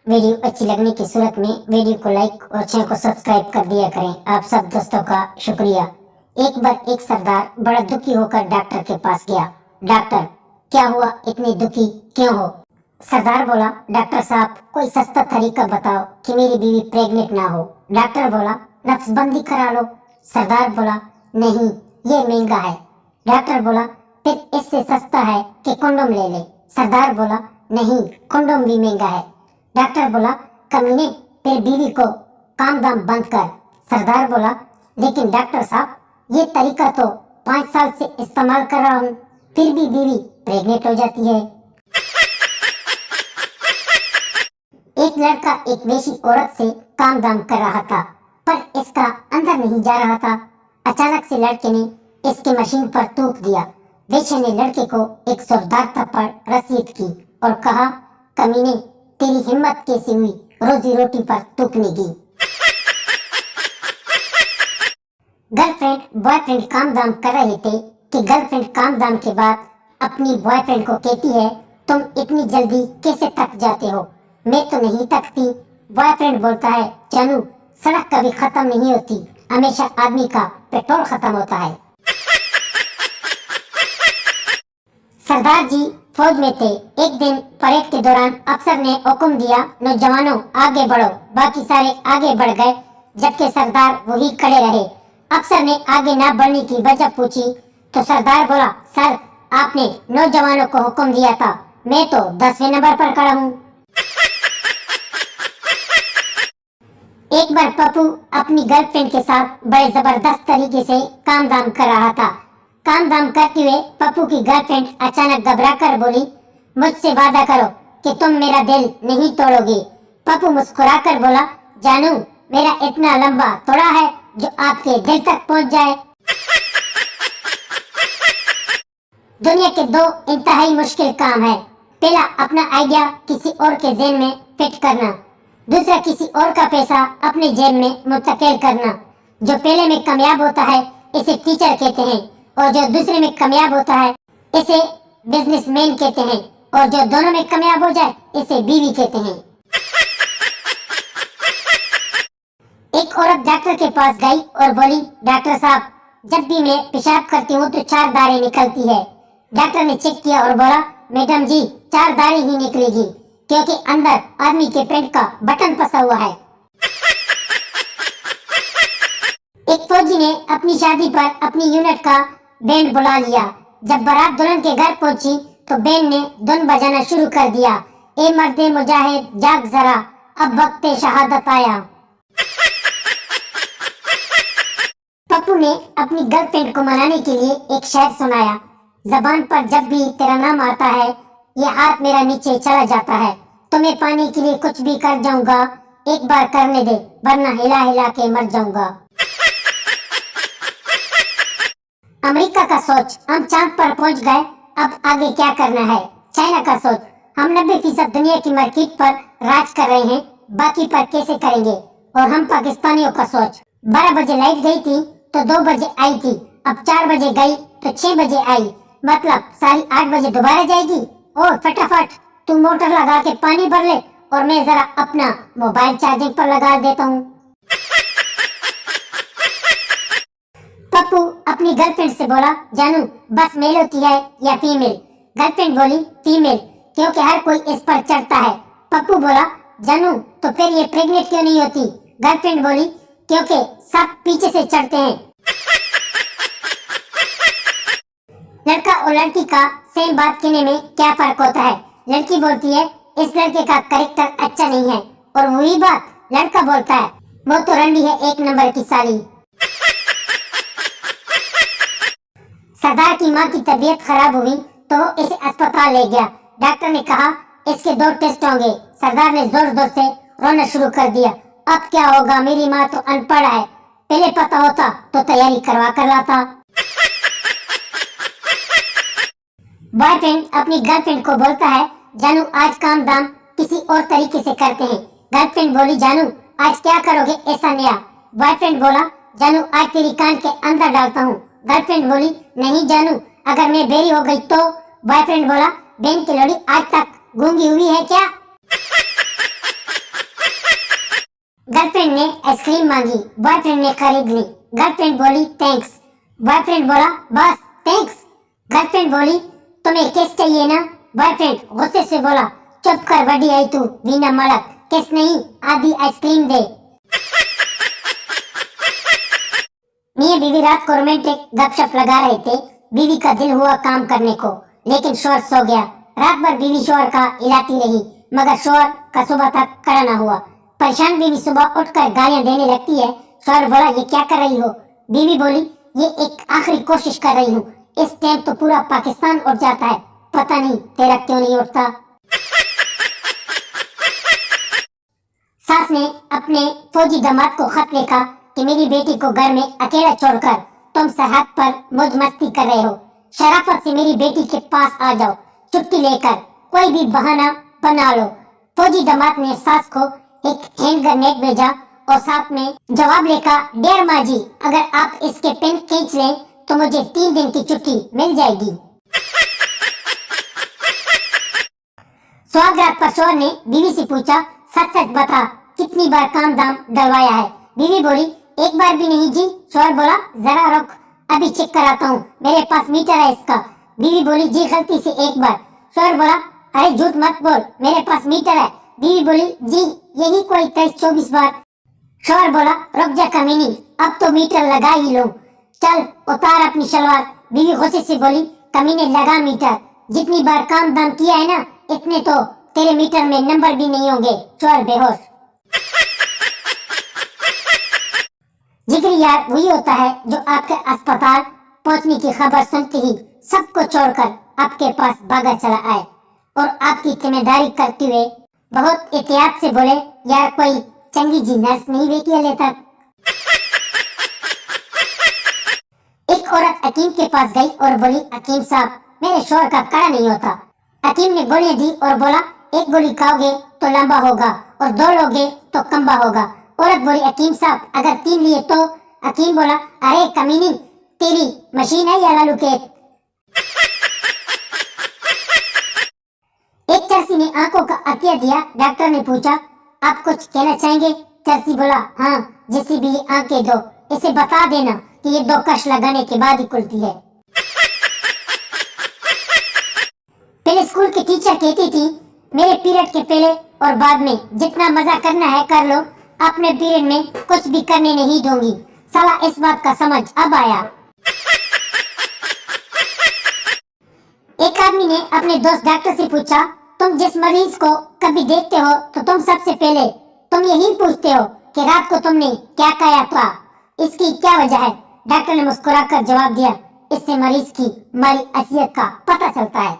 Video अच्छी लगने की सूरत में वीडियो को लाइक और चैनल को सब्सक्राइब कर दिया करें। आप सब दोस्तों का शुक्रिया। एक बार एक सरदार बड़ा दुखी होकर डॉक्टर के पास गया। डॉक्टर, क्या हुआ, इतनी दुखी क्यों हो? सरदार बोला, डॉक्टर साहब कोई सस्ता तरीका बताओ कि मेरी बीवी प्रेग्नेंट ना हो। डॉक्टर बोला, नफ्सबंदी करा लो। सरदार बोला, नहीं, ये महंगा है। डॉक्टर बोला, फिर इससे सस्ता है कि कंडोम ले ले। सरदार बोला, नहीं, कंडोम भी महंगा है। डॉक्टर बोला, कमीने, फिर बीवी को काम दाम बंद कर। सरदार बोला, लेकिन डॉक्टर साहब ये तरीका तो 5 साल से इस्तेमाल कर रहा हूँ, फिर भी बीवी प्रेग्नेंट हो जाती है। एक लड़का एक वेशी औरत से काम दाम कर रहा था, पर इसका अंदर नहीं जा रहा था। अचानक से लड़के ने इसकी मशीन पर थूक दिया। वेश्या ने लड़के को एक जोरदार थप्पड़ रसीद की और कहा, कमीने, तेरी हिम्मत कैसी हुई रोजी रोटी पर थूकने की? गर्लफ्रेंड बॉयफ्रेंड काम दाम कर रहे थे कि गर्लफ्रेंड काम दाम के बाद अपनी बॉयफ्रेंड को कहती है, तुम इतनी जल्दी कैसे थक जाते हो? मैं तो नहीं थकती। बॉयफ्रेंड बोलता है, जानू, सड़क कभी खत्म नहीं होती, हमेशा आदमी का पेट्रोल खत्म होता है। सरदार जी फौज में थे। एक दिन परेड के दौरान अफसर ने हुक्म दिया, नौजवानों आगे बढ़ो। बाकी सारे आगे बढ़ गए, जबकि सरदार वही खड़े रहे। अफसर ने आगे ना बढ़ने की वजह पूछी तो सरदार बोला, सर, आपने नौजवानों को हुक्म दिया था, मैं तो 10वें नंबर पर खड़ा हूँ। एक बार पप्पू अपनी गर्लफ्रेंड के साथ बड़े जबरदस्त तरीके से काम दाम कर रहा था। काम दाम करते हुए पप्पू की गर्लफ्रेंड अचानक घबरा कर बोली, मुझसे वादा करो कि तुम मेरा दिल नहीं तोड़ोगे। पप्पू मुस्कुराकर बोला, जानू, मेरा इतना लंबा तोड़ा है जो आपके दिल तक पहुंच जाए। दुनिया के दो इंतहाई मुश्किल काम है। पहला, अपना आइडिया किसी और के जेब में फिट करना। दूसरा, किसी और का पैसा अपने जेब में मुंतकिल करना। जो पहले में कामयाब होता है इसे टीचर कहते हैं, और जो दूसरे में कामयाब होता है इसे बिजनेसमैन कहते हैं, और जो दोनों में कामयाब हो जाए इसे बीवी कहते हैं। एक औरत डॉक्टर के पास गई और बोली, डॉक्टर साहब, जब भी मैं पेशाब करती हूँ तो 4 दारें निकलती है। डॉक्टर ने चेक किया और बोला, मैडम जी, 4 दारें ही निकलेगी, क्योंकि अंदर आदमी के पेट का बटन फंसा हुआ है। एक फौजी ने अपनी शादी पर अपनी यूनिट का बैंड बुला लिया। जब बारात दुल्हन के घर पहुंची तो बैंड ने धुन बजाना शुरू कर दिया। ए मर्दे मुजाहिद, जाग जरा, अब वक्ते शहादत आया। पप्पू ने अपनी गर्लफ्रेंड को मनाने के लिए एक शेर सुनाया, जबान पर जब भी तेरा नाम आता है ये हाथ मेरा नीचे चला जाता है। तुम्हें पाने के लिए कुछ भी कर जाऊंगा, एक बार करने दे वरना हिला हिला के मर जाऊंगा। अमेरिका का सोच, हम चांद पर पहुंच गए, अब आगे क्या करना है? चाइना का सोच, हम 90% दुनिया की मार्केट पर राज कर रहे हैं, बाकी पर कैसे करेंगे? और हम पाकिस्तानियों का सोच, 12 बजे लाइट गई थी तो 2 बजे आई थी, अब 4 बजे गई तो 6 बजे आई, मतलब 8:30 बजे दोबारा जाएगी। और फटाफट तू मोटर लगा के पानी भर ले और मैं जरा अपना मोबाइल चार्जिंग पर लगा देता हूँ। पप्पू अपनी गर्लफ्रेंड से बोला, जानू, बस मेल होती है या फीमेल? गर्लफ्रेंड बोली, फीमेल, क्योंकि हर कोई इस पर चढ़ता है। पप्पू बोला, जानू, तो फिर ये प्रेग्नेंट क्यों नहीं होती? गर्लफ्रेंड बोली, क्योंकि सब पीछे से चढ़ते हैं। लड़का और लड़की का सेम बात कहने में क्या फर्क होता है? लड़की बोलती है, इस लड़के का कैरेक्टर अच्छा नहीं है, और वही बात लड़का बोलता है, वो तो रंडी है, 1 नंबर की साली। सरदार की माँ की तबीयत खराब हुई तो वो इसे अस्पताल ले गया। डॉक्टर ने कहा, इसके 2 टेस्ट होंगे। सरदार ने जोर जोर से रोना शुरू कर दिया, अब क्या होगा, मेरी माँ तो अनपढ़ है, पहले पता होता तो तैयारी करवा कर लाता। बॉयफ्रेंड अपनी गर्लफ्रेंड को बोलता है, जानू, आज काम दाम किसी और तरीके से करते हैं। गर्लफ्रेंड बोली, जानू, आज क्या करोगे ऐसा नया? बॉयफ्रेंड बोला, जानू, आज तेरी कान के अंदर डालता हूँ। गर्लफ्रेंड बोली, नहीं जानू, अगर मैं बेरी हो गई तो? बॉयफ्रेंड बोला, बहन की लड़ी आज तक गूंगी हुई है क्या? गर्लफ्रेंड ने आइसक्रीम मांगी, बॉयफ्रेंड ने खरीद ली। गर्लफ्रेंड बोली थैंक्स, बॉयफ्रेंड बोला बस थैंक्स। गर्लफ्रेंड बोली तुम्हें किस चाहिए ना? बॉयफ्रेंड गुस्से से बोला चुप कर बड़ी आई तू वीना मलक, किस नहीं आधी आइसक्रीम दे। मियां बीवी रात को रोमांटिक गपशप लगा रहे थे। बीवी का दिल हुआ काम करने को, लेकिन शौहर सो गया। रात भर बीवी शौहर का हिलाती रही, मगर शौहर का सुबह तक खड़ा न हुआ। परेशान बीवी सुबह उठकर गालियां देने लगती है। शौहर बोला ये क्या कर रही हो? बीवी बोली ये एक आखिरी कोशिश कर रही हूँ, इस टाइम तो पूरा पाकिस्तान उठ जाता है, पता नहीं तेरा क्यों नहीं उठता। सास ने अपने फौजी दामाद को खत लिखा कि मेरी बेटी को घर में अकेला छोड़कर तुम सरहद पर मौज मस्ती कर रहे हो, शराफत से मेरी बेटी के पास आ जाओ, छुट्टी लेकर कोई भी बहाना बना लो। फौजी दामाद ने सास को एक हैंड ग्रेनेड भेजा और साथ में जवाब लिखा, डियर माँ जी, अगर आप इसके पिन खींच लें तो मुझे 3 दिन की छुट्टी मिल जाएगी। सुहागरात पर शौहर ने बीवी से पूछा, सच सच बता कितनी बार काम दाम डलवाया है? बीवी बोली एक बार भी नहीं जी। शौहर बोला जरा रुक, अभी चेक कराता हूँ, मेरे पास मीटर है इसका। बीवी बोली जी गलती से एक बार। शौहर बोला अरे झूठ मत बोल, मेरे पास मीटर है। बीवी बोली जी यही कोई 23-24 बार। शौहर बोला रुक जा कमीनी, अब तो मीटर लगा ही लो, चल उतार अपनी शलवार। बीवी गुस्से से बोली कमीने लगा मीटर, जितनी बार काम दाम किया है ना इतने तो तेरे मीटर में नंबर भी नहीं होंगे। शौहर बेहोश। जिगरी यार वही होता है जो आपके अस्पताल पहुंचने की खबर सुनते ही सबको छोड़कर आपके पास भागा चला आए और आपकी जिम्मेदारी करते हुए बहुत एहतियात से बोले यार कोई चंगी जी नर्स नहीं बेटी हले तक। एक औरत हकीम के पास गई और बोली हकीम साहब मेरे शौहर का कड़ा नहीं होता। हकीम ने गोलियां दी और बोला एक गोली खाओगे तो लंबा होगा और 2 लोगे तो कम्बा होगा। औरत बोली हकीम साहब अगर 3 लिए तो? हकीम बोला अरे कमीनी तेरी मशीन है या लालू केक। एक चरसी ने आंखों का अतिया दिया। डॉक्टर ने पूछा आप कुछ कहना चाहेंगे? चरसी बोला हाँ, जिसे भी ये आंखें दो इसे बता देना कि ये 2 कश लगाने के बाद ही खुलती है। पहले स्कूल की टीचर कहती थी मेरे पीरियड के पहले और बाद में जितना मजा करना है कर लो, अपने पीरियड में कुछ भी करने नहीं दूंगी। साला इस बात का समझ अब आया। एक आदमी ने अपने दोस्त डॉक्टर से पूछा तुम जिस मरीज को कभी देखते हो तो तुम सबसे पहले तुम यही पूछते हो कि रात को तुमने क्या खाया था, इसकी क्या वजह है? डॉक्टर ने मुस्कुराकर जवाब दिया इससे मरीज की हमारी असलियत का पता चलता है।